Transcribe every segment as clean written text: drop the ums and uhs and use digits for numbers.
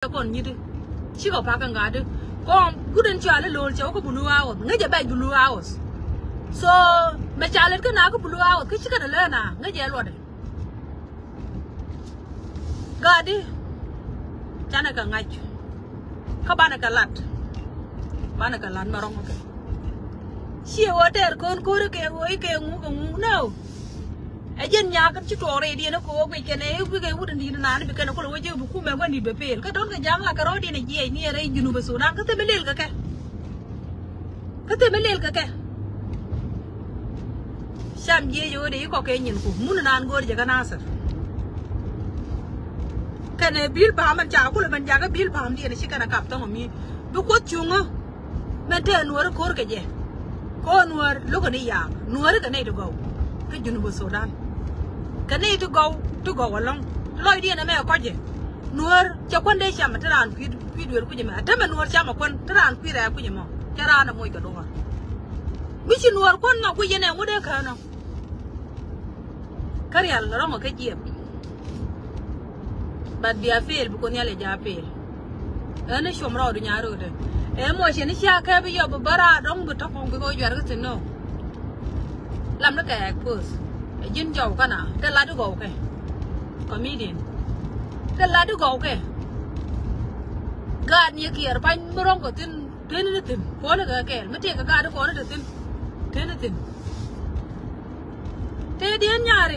Kon nyidi chigo paka ngade kom guden chale lol chaw ko blue hours ngaje bay blue hours so me chale ka na ko blue hours ke chika na na ngaje lode gadi chana ka ngach ka bana ka lat marong ke chi hotel kon ko ke oi ke ngu no ajen nya kan ci tore di na ko be kene yu be wudin di na be kene ko waje bu ku me ngani be pel ka don ka jam la ka rodi na je ni re junu be suna ka te melel ka sham je yo de ko ke nyin ku mun nan gor je kana sar kene bil ba man ja ku le man ja ga bil ba am di na shi kana kap to mi bu ko chunga me te nuor ko ke je ko nuor lu ko ni ya nuor ka ne to go ka junu be sudan cái này tôi go along lôi đi na mẹ có gì nuôi cho con đây chăm mà thế nào quy đuổi cái gì mà thế mà nuôi chăm mà con thế nào quy ra cái gì mà cái ra là môi cái đồ à biết chỉ nuôi con nào cái gì này muốn đấy cả nào cái này là nó cái gì but dia fail bu con nhà lại dia fail anh ấy xóm rồi nhà rồi đấy em mua xe nó xa cái bây giờ bờ bara đóng bờ tóc không bị coi cái gì đâu làm nó cái first dân giàu cái nào cái lá được gầu cái comedian cái lá được gầu cái gà như kia bánh bơ rong của tin thế nó tin có là cái mấy tiền cái gà đó có nó tin thế nó tin thế điên nhà đi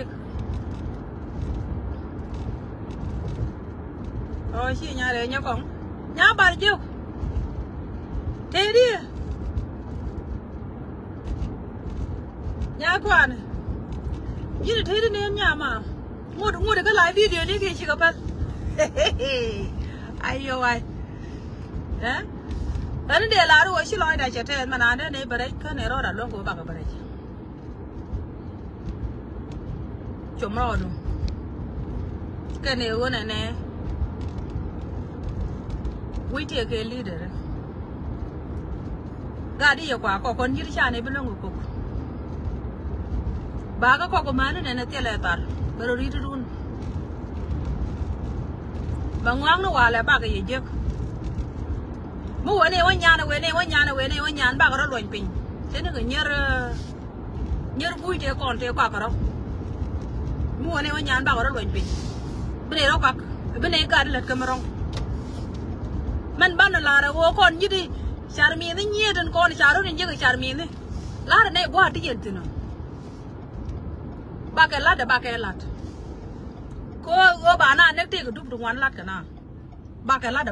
rồi xí nhà đấy nhà con nhà bà chưa thế đi nhà quan này như thế nên nhà mà mua được cái live video này cái gì các bạn ai yêu ai đấy anh để lá rồi xí lòi đại trẻ trẻ mà nãy này bà đấy cái này rồi đã luôn của bà cái bà đấy chấm rồi đúng cái này của này nè quý tiệc cái leader gà đi qua có con như thế này bên lòng của baga ko mana nena tele tar baru ridu dun bangwang no wala baga yejek mu wane wanyana baga ro loin pin tene ga nyer bui te kon te kwa karo mu wane wanyana baga ro loin pin bene ro kak bene ga lat kamarong man ban la ra wo kon yidi charmi ni nyeden kon charo ni je ga charmi ni la ne bo hati yentino bakelat ko go bana nek te ko dub du wan lat kana bakelat